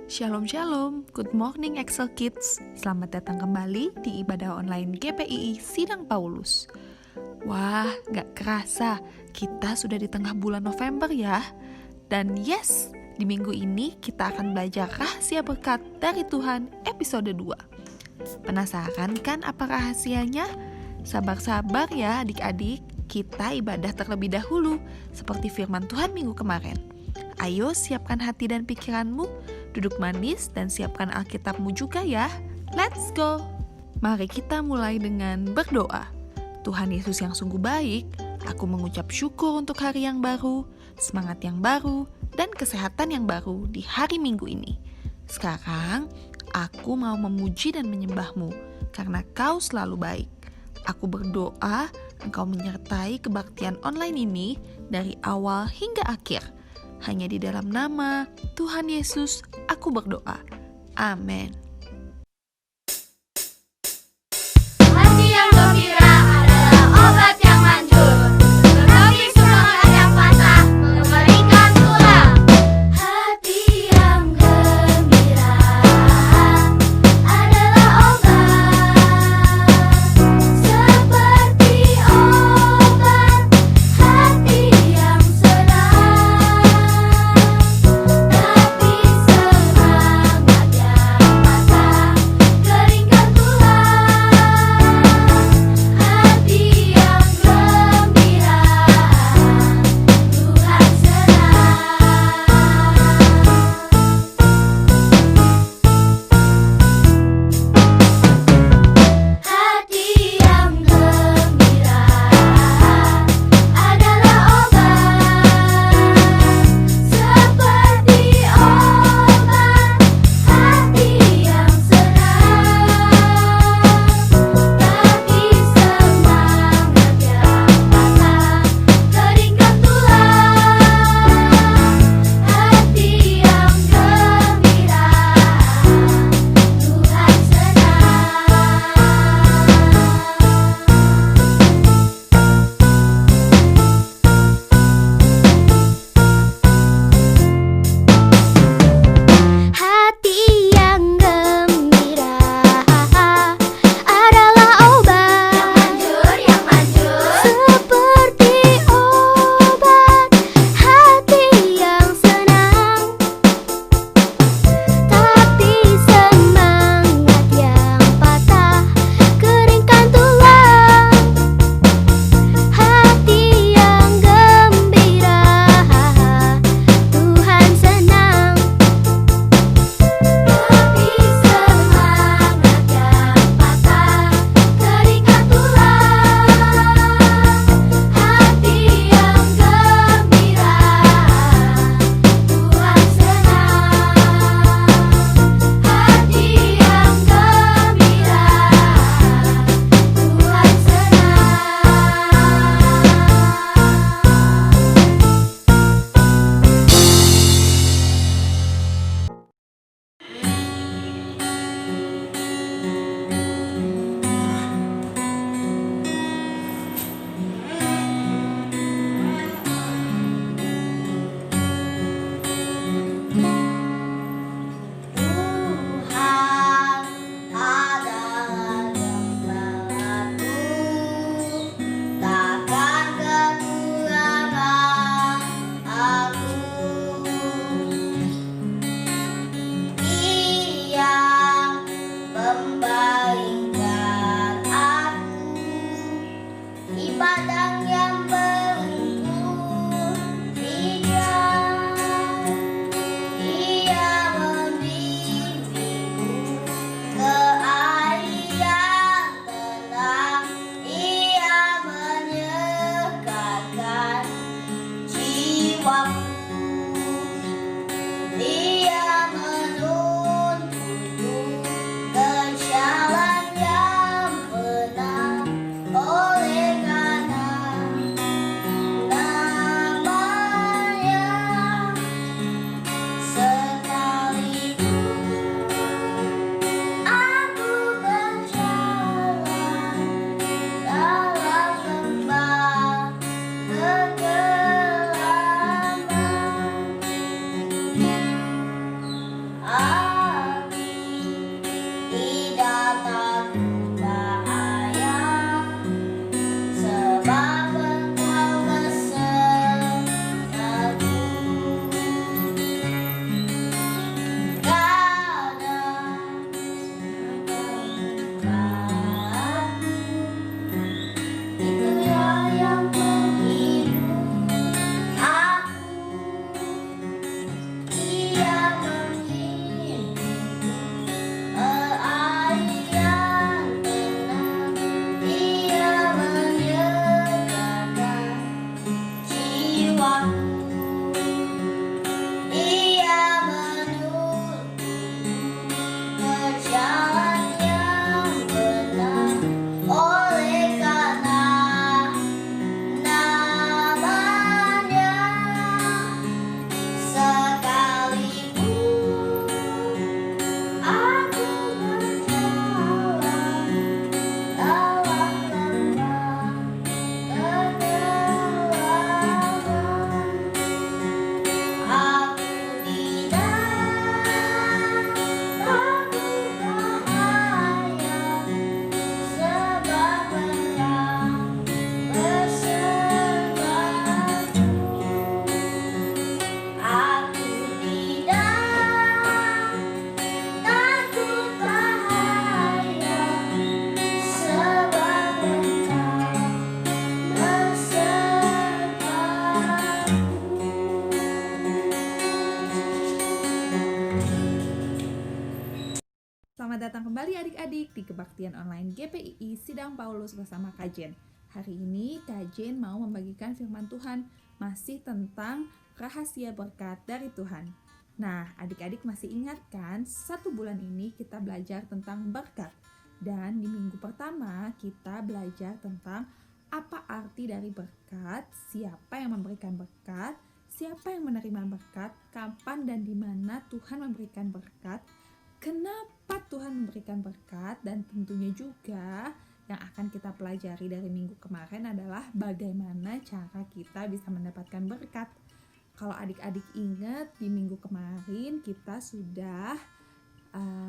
Shalom Shalom, good morning Excel Kids. Selamat datang kembali di ibadah online GPII Sidang Paulus. Wah, gak kerasa kita sudah di tengah bulan November ya. Dan yes, di minggu ini kita akan belajar rahasia berkat dari Tuhan episode 2. Penasaran kan apa rahasianya? Sabar-sabar ya adik-adik, kita ibadah terlebih dahulu seperti firman Tuhan minggu kemarin. Ayo siapkan hati dan pikiranmu, duduk manis dan siapkan Alkitabmu juga ya. Let's go! Mari kita mulai dengan berdoa. Tuhan Yesus yang sungguh baik, aku mengucap syukur untuk hari yang baru, semangat yang baru, dan kesehatan yang baru di hari Minggu ini. Sekarang, aku mau memuji dan menyembah-Mu, karena Kau selalu baik. Aku berdoa, Engkau menyertai kebaktian online ini dari awal hingga akhir. Hanya di dalam nama Tuhan Yesus, aku berdoa. Amin. Hati yang gembira adalah obat yang manjur, berbagi semangat yang patah, mengeringkan tulang. Hati yang gembira adalah obat, seperti obat hati yang senang. Tapi semangat yang patah, keringkan tulang. Hati yang gembira, Tuhan senang. Hati yang gembira adalah obat, seperti obat hati yang senang. Tapi semangat yang patah, keringkan tulang. Hati yang gembira, Tuhan senang. Hati yang gembira adalah obat yang manjur, seperti obat hati yang senang. Tapi semangat yang patah, keringkan tulang. Hati yang gembira, Tuhan senang. Tapi semangat yang patah, keringkan tulang. Hati yang gembira, Tuhan senang. Hati yang gembira, Tuhan Tuhan adalah gembalaku, takkan kekurangan aku. Ia membaringkan aku di padang yang berumput hijau. Ia membimbingku ke air yang tenang. Ia menyegarkan jiwaku. Dia menuntunku ke jalan yang benar, oleh karena namanya. Sekalipun aku berjalan dalam lembah kegelapan, adik-adik di kebaktian online GPII Sidang Paulus bersama Kak Jen. Hari ini Kak Jen mau membagikan firman Tuhan masih tentang rahasia berkat dari Tuhan. Nah, adik-adik masih ingat kan, 1 bulan ini kita belajar tentang berkat. Dan di minggu pertama kita belajar tentang apa arti dari berkat, siapa yang memberikan berkat, siapa yang menerima berkat, kapan dan di mana Tuhan memberikan berkat, kenapa Tuhan memberikan berkat, dan tentunya juga yang akan kita pelajari dari minggu kemarin adalah bagaimana cara kita bisa mendapatkan berkat. Kalau adik-adik ingat, di minggu kemarin kita sudah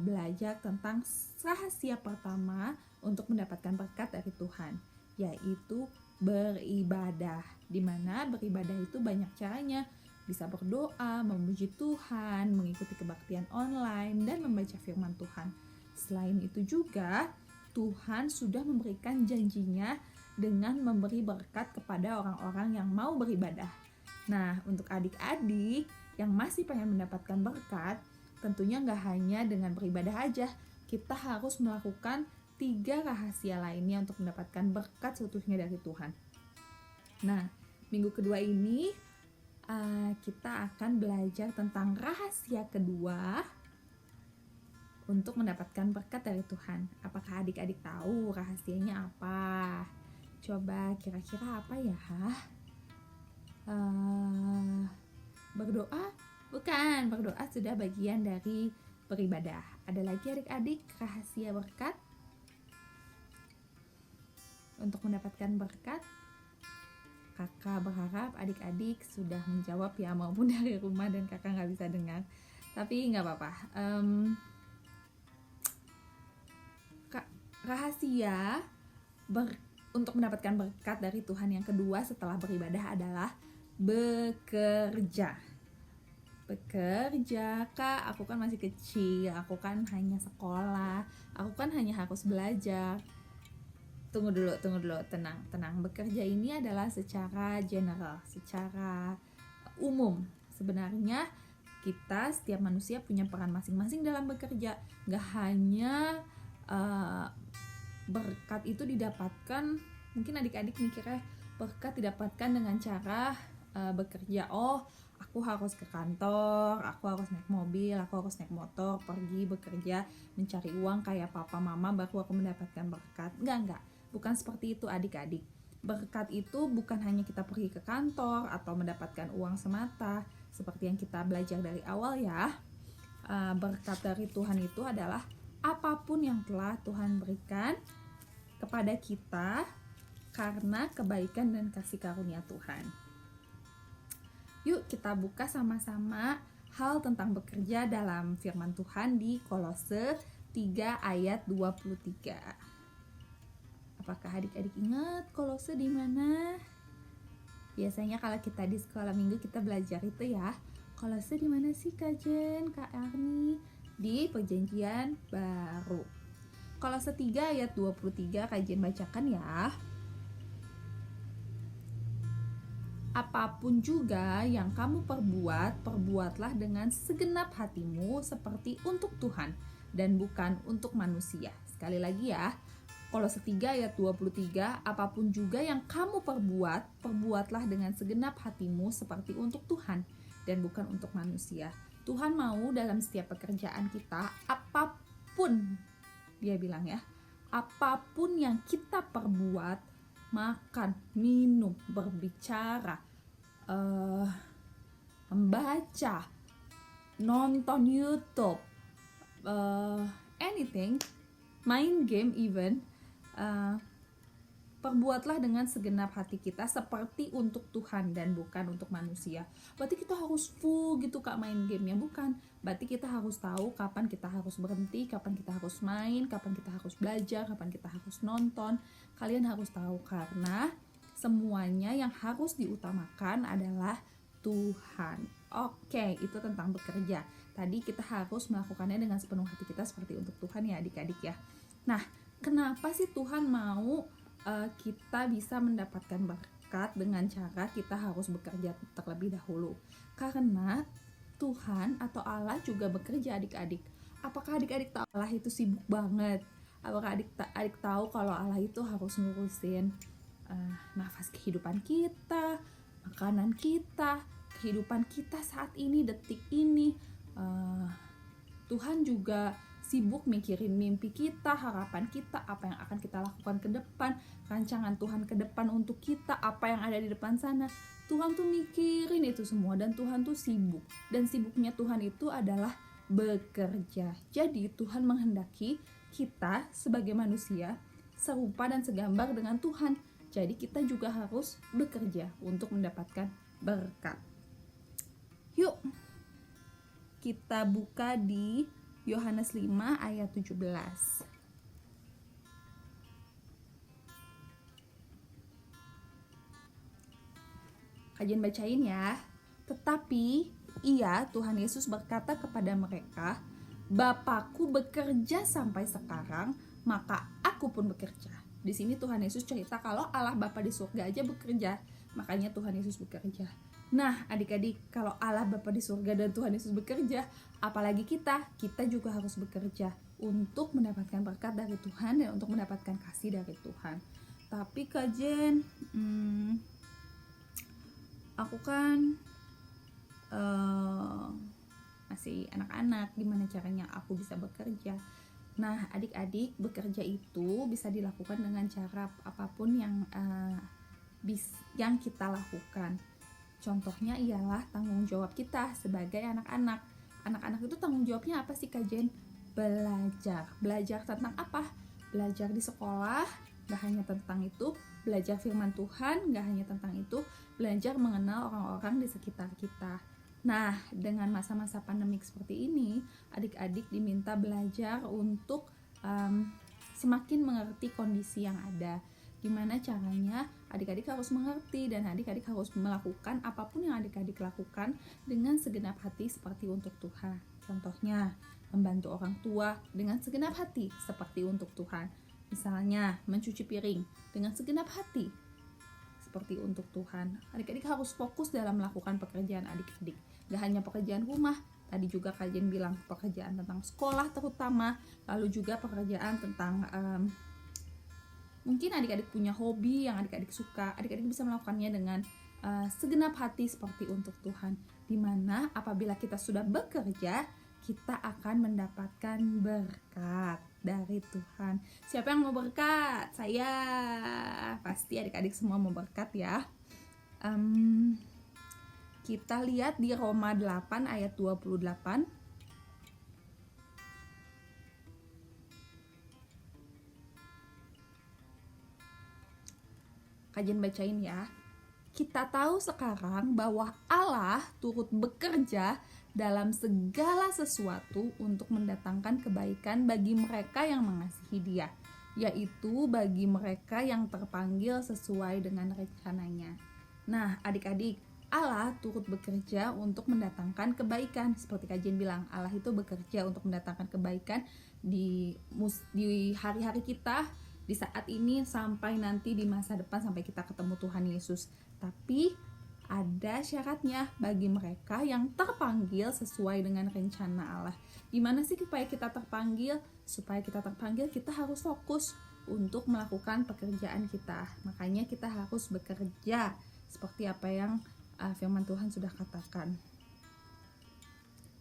belajar tentang rahasia pertama untuk mendapatkan berkat dari Tuhan, yaitu beribadah. Dimana beribadah itu banyak caranya, bisa berdoa, memuji Tuhan, mengikuti kebaktian online, dan membaca firman Tuhan. Selain itu juga, Tuhan sudah memberikan janjinya dengan memberi berkat kepada orang-orang yang mau beribadah. Nah, untuk adik-adik yang masih pengen mendapatkan berkat, tentunya nggak hanya dengan beribadah aja, kita harus melakukan 3 rahasia lainnya untuk mendapatkan berkat seutuhnya dari Tuhan. Nah, minggu kedua ini kita akan belajar tentang rahasia kedua untuk mendapatkan berkat dari Tuhan. Apakah adik-adik tahu rahasianya apa? Coba kira-kira apa ya? Berdoa? Bukan, berdoa sudah bagian dari beribadah. Ada lagi adik-adik rahasia berkat untuk mendapatkan berkat? Kakak berharap adik-adik sudah menjawab ya, maupun dari rumah dan kakak nggak bisa dengar. Tapi nggak apa-apa. Rahasia untuk mendapatkan berkat dari Tuhan yang kedua setelah beribadah adalah bekerja. Bekerja, Kak, aku kan masih kecil, aku kan hanya sekolah, aku kan hanya harus belajar. Tunggu dulu, tenang. Bekerja ini adalah secara general, secara umum. Sebenarnya kita, setiap manusia punya peran masing-masing dalam bekerja. Gak hanya berkat itu didapatkan, mungkin adik-adik mikirnya berkat didapatkan dengan cara bekerja. Oh, aku harus ke kantor, aku harus naik mobil, aku harus naik motor, pergi bekerja, mencari uang kayak papa mama baru aku mendapatkan berkat. Enggak. Bukan seperti itu adik-adik. Berkat itu bukan hanya kita pergi ke kantor atau mendapatkan uang semata, seperti yang kita belajar dari awal ya. Berkat dari Tuhan itu adalah apapun yang telah Tuhan berikan kepada kita karena kebaikan dan kasih karunia Tuhan. Yuk kita buka sama-sama hal tentang bekerja dalam firman Tuhan di Kolose 3 ayat 23. Apakah adik-adik ingat Kolose di mana? Biasanya kalau kita di sekolah minggu kita belajar itu ya. Kolose di mana sih Kak Jen, Kak Erni? Di Perjanjian Baru. Kolose 3 ayat 23 Kak Jen bacakan ya. Apapun juga yang kamu perbuat, perbuatlah dengan segenap hatimu seperti untuk Tuhan dan bukan untuk manusia. Sekali lagi ya. Kolose 3 ayat 23, apapun juga yang kamu perbuat, perbuatlah dengan segenap hatimu seperti untuk Tuhan dan bukan untuk manusia. Tuhan mau dalam setiap pekerjaan kita, apapun, dia bilang ya, apapun yang kita perbuat, makan, minum, berbicara, membaca, nonton YouTube, anything, main game even, perbuatlah dengan segenap hati kita seperti untuk Tuhan dan bukan untuk manusia. Berarti kita harus full gitu Kak main gamenya? Bukan. Berarti kita harus tahu kapan kita harus berhenti, kapan kita harus main, kapan kita harus belajar, kapan kita harus nonton. Kalian harus tahu karena semuanya yang harus diutamakan adalah Tuhan. Oke, itu tentang bekerja. Tadi kita harus melakukannya dengan sepenuh hati kita seperti untuk Tuhan ya adik-adik ya. Nah, kenapa sih Tuhan mau kita bisa mendapatkan berkat dengan cara kita harus bekerja terlebih dahulu? Karena Tuhan atau Allah juga bekerja adik-adik. Apakah adik-adik tahu Allah itu sibuk banget? Apakah adik tahu kalau Allah itu harus ngurusin nafas kehidupan kita, makanan kita, kehidupan kita saat ini, detik ini. Tuhan juga sibuk mikirin mimpi kita, harapan kita, apa yang akan kita lakukan ke depan, rancangan Tuhan ke depan untuk kita, apa yang ada di depan sana. Tuhan tuh mikirin itu semua, dan Tuhan tuh sibuk. Dan sibuknya Tuhan itu adalah bekerja. Jadi Tuhan menghendaki kita sebagai manusia serupa dan segambar dengan Tuhan. Jadi kita juga harus bekerja untuk mendapatkan berkat. Yuk, kita buka di Yohanes 5 ayat 17. Kajian bacain ya. Tetapi ia, Tuhan Yesus, berkata kepada mereka, Bapakku bekerja sampai sekarang, maka aku pun bekerja. Di sini Tuhan Yesus cerita kalau Allah Bapa di surga aja bekerja, makanya Tuhan Yesus bekerja. Nah, adik-adik, kalau Allah Bapa di surga dan Tuhan Yesus bekerja, apalagi kita juga harus bekerja untuk mendapatkan berkat dari Tuhan dan untuk mendapatkan kasih dari Tuhan. Tapi Kak Jen, aku kan masih anak-anak, gimana caranya aku bisa bekerja? Nah, adik-adik, bekerja itu bisa dilakukan dengan cara apapun yang kita lakukan. Contohnya ialah tanggung jawab kita sebagai anak-anak. Anak-anak itu tanggung jawabnya apa sih Kak Jen? Belajar. Belajar tentang apa? Belajar di sekolah, gak hanya tentang itu. Belajar firman Tuhan, gak hanya tentang itu. Belajar mengenal orang-orang di sekitar kita. Nah, dengan masa-masa pandemik seperti ini, adik-adik diminta belajar untuk semakin mengerti kondisi yang ada. Gimana caranya adik-adik harus mengerti, dan adik-adik harus melakukan apapun yang adik-adik lakukan dengan segenap hati seperti untuk Tuhan. Contohnya, membantu orang tua dengan segenap hati seperti untuk Tuhan. Misalnya, mencuci piring dengan segenap hati seperti untuk Tuhan. Adik-adik harus fokus dalam melakukan pekerjaan adik-adik. Gak hanya pekerjaan rumah, tadi juga kajian bilang pekerjaan tentang sekolah terutama, lalu juga pekerjaan tentang mungkin adik-adik punya hobi yang adik-adik suka, adik-adik bisa melakukannya dengan segenap hati seperti untuk Tuhan. Dimana apabila kita sudah bekerja, kita akan mendapatkan berkat dari Tuhan. Siapa yang mau berkat? Saya. Pasti adik-adik semua mau berkat ya. Kita lihat di Roma 8 ayat 28. Kajian bacain ya. Kita tahu sekarang bahwa Allah turut bekerja dalam segala sesuatu untuk mendatangkan kebaikan bagi mereka yang mengasihi Dia, yaitu bagi mereka yang terpanggil sesuai dengan rencananya. Nah, adik-adik, Allah turut bekerja untuk mendatangkan kebaikan. Seperti kajian bilang, Allah itu bekerja untuk mendatangkan kebaikan di hari-hari kita, di saat ini sampai nanti di masa depan sampai kita ketemu Tuhan Yesus. Tapi ada syaratnya bagi mereka yang terpanggil sesuai dengan rencana Allah. Gimana sih supaya kita terpanggil? Supaya kita terpanggil, kita harus fokus untuk melakukan pekerjaan kita. Makanya kita harus bekerja seperti apa yang firman Tuhan sudah katakan.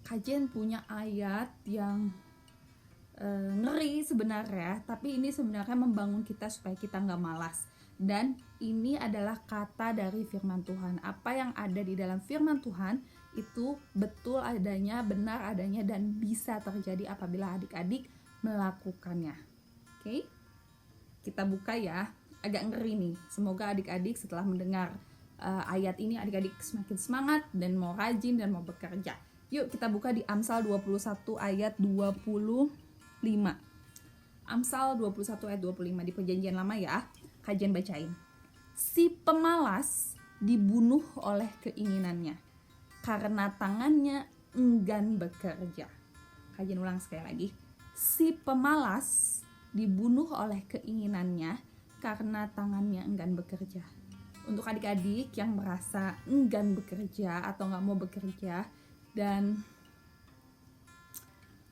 Kajian punya ayat yang ngeri sebenarnya, tapi ini sebenarnya membangun kita supaya kita nggak malas. Dan ini adalah kata dari firman Tuhan. Apa yang ada di dalam firman Tuhan itu betul adanya, benar adanya, dan bisa terjadi apabila adik-adik melakukannya. Oke? Kita buka ya. Agak ngeri nih. Semoga adik-adik setelah mendengar ayat ini adik-adik semakin semangat dan mau rajin dan mau bekerja. Yuk kita buka di Amsal 21 ayat 25. Amsal 21 ayat 25 di Perjanjian Lama ya. Kajian bacain. Si pemalas dibunuh oleh keinginannya, karena tangannya enggan bekerja. Kajian ulang sekali lagi. Si pemalas dibunuh oleh keinginannya, karena tangannya enggan bekerja. Untuk adik-adik yang merasa enggan bekerja atau gak mau bekerja dan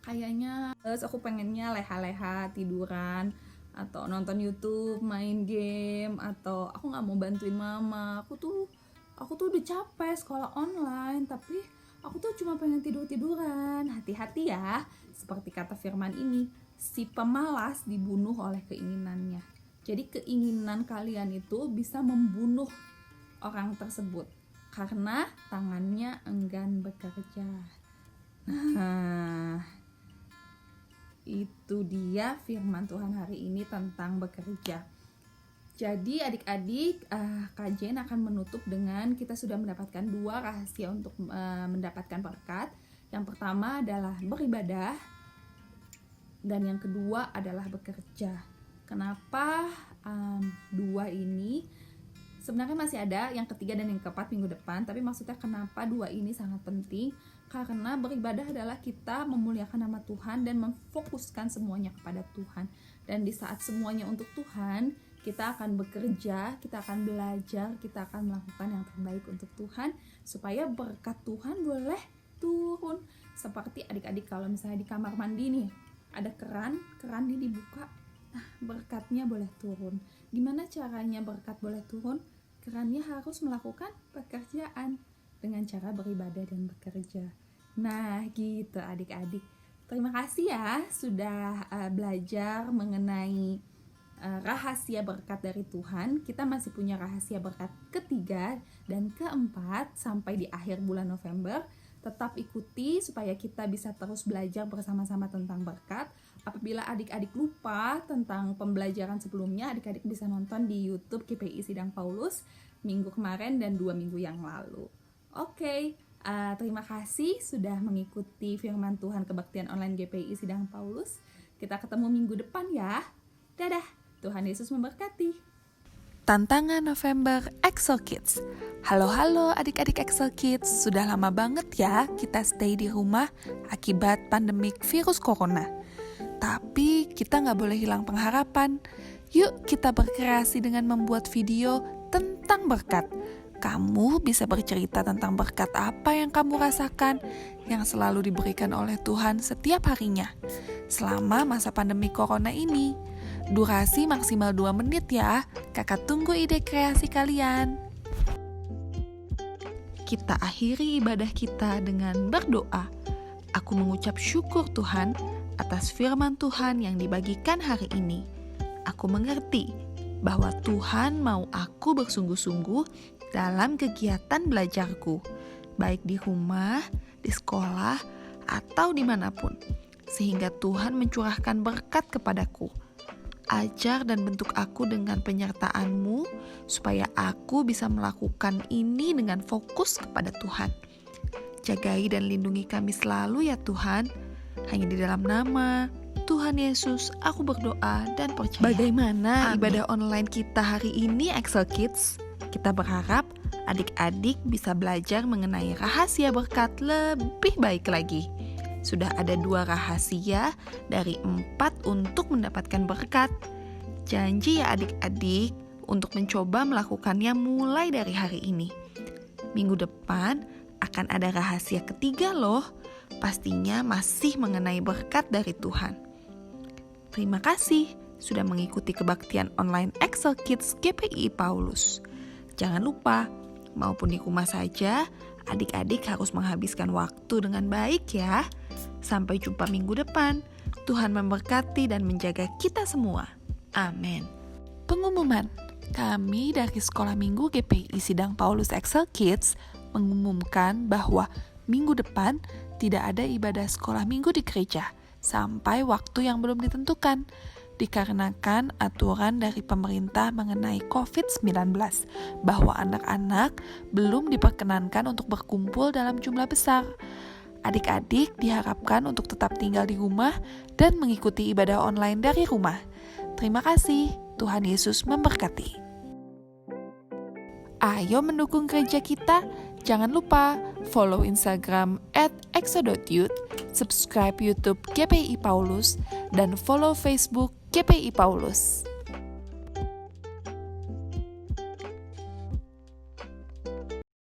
kayaknya aku pengennya leha-leha tiduran atau nonton YouTube, main game, atau aku nggak mau bantuin mama. Aku tuh udah capek sekolah online, tapi aku tuh cuma pengen tiduran. Hati-hati ya, seperti kata firman ini, si pemalas dibunuh oleh keinginannya. Jadi keinginan kalian itu bisa membunuh orang tersebut karena tangannya enggan bekerja. Nah, itu dia firman Tuhan hari ini tentang bekerja. Jadi adik-adik, Kak Jen akan menutup dengan kita sudah mendapatkan 2 rahasia untuk mendapatkan berkat. Yang pertama adalah beribadah, dan yang kedua adalah bekerja. Kenapa 2 ini? Sebenarnya masih ada yang ketiga dan yang keempat minggu depan, tapi maksudnya kenapa 2 ini sangat penting? Karena beribadah adalah kita memuliakan nama Tuhan dan memfokuskan semuanya kepada Tuhan. Dan di saat semuanya untuk Tuhan, kita akan bekerja, kita akan belajar, kita akan melakukan yang terbaik untuk Tuhan, supaya berkat Tuhan boleh turun. Seperti adik-adik kalau misalnya di kamar mandi nih, ada keran ini dibuka, nah berkatnya boleh turun. Gimana caranya berkat boleh turun? Kerannya harus melakukan pekerjaan dengan cara beribadah dan bekerja. Nah gitu adik-adik. Terima kasih ya sudah belajar mengenai rahasia berkat dari Tuhan. Kita masih punya rahasia berkat ketiga dan keempat sampai di akhir bulan November. Tetap ikuti supaya kita bisa terus belajar bersama-sama tentang berkat. Apabila adik-adik lupa tentang pembelajaran sebelumnya, adik-adik bisa nonton di YouTube GPI Sidang Paulus minggu kemarin dan 2 minggu yang lalu. Oke, terima kasih sudah mengikuti firman Tuhan kebaktian online GPI Sidang Paulus. Kita ketemu minggu depan ya. Dadah, Tuhan Yesus memberkati. Tantangan November Excel Kids. Halo adik-adik Excel Kids, sudah lama banget ya kita stay di rumah akibat pandemik virus corona. Tapi kita nggak boleh hilang pengharapan. Yuk kita berkreasi dengan membuat video tentang berkat. Kamu bisa bercerita tentang berkat apa yang kamu rasakan yang selalu diberikan oleh Tuhan setiap harinya selama masa pandemi corona ini. Durasi maksimal 2 menit ya. Kakak tunggu ide kreasi kalian. Kita akhiri ibadah kita dengan berdoa. Aku mengucap syukur Tuhan atas firman Tuhan yang dibagikan hari ini. Aku mengerti bahwa Tuhan mau aku bersungguh-sungguh dalam kegiatan belajarku, baik di rumah, di sekolah, atau dimanapun, sehingga Tuhan mencurahkan berkat kepadaku. Ajar dan bentuk aku dengan penyertaan-Mu, supaya aku bisa melakukan ini dengan fokus kepada Tuhan. Jagai dan lindungi kami selalu ya Tuhan. Hanya di dalam nama Tuhan Yesus aku berdoa dan percaya. Bagaimana ibadah online kita hari ini Excel Kids? Kita berharap adik-adik bisa belajar mengenai rahasia berkat lebih baik lagi. Sudah ada 2 rahasia dari 4 untuk mendapatkan berkat. Janji ya adik-adik untuk mencoba melakukannya mulai dari hari ini. Minggu depan akan ada rahasia ketiga loh. Pastinya masih mengenai berkat dari Tuhan. Terima kasih sudah mengikuti kebaktian online Excel Kids GPI Paulus. Jangan lupa, maupun di rumah saja, adik-adik harus menghabiskan waktu dengan baik ya. Sampai jumpa minggu depan. Tuhan memberkati dan menjaga kita semua. Amin. Pengumuman, kami dari Sekolah Minggu GPI Sidang Paulus Excel Kids mengumumkan bahwa minggu depan tidak ada ibadah sekolah minggu di gereja sampai waktu yang belum ditentukan, dikarenakan aturan dari pemerintah mengenai COVID-19 bahwa anak-anak belum diperkenankan untuk berkumpul dalam jumlah besar. Adik-adik diharapkan untuk tetap tinggal di rumah dan mengikuti ibadah online dari rumah. Terima kasih, Tuhan Yesus memberkati. Ayo mendukung gereja kita. Jangan lupa follow Instagram @exa.youth, subscribe YouTube GPI Paulus, dan follow Facebook GPI Paulus.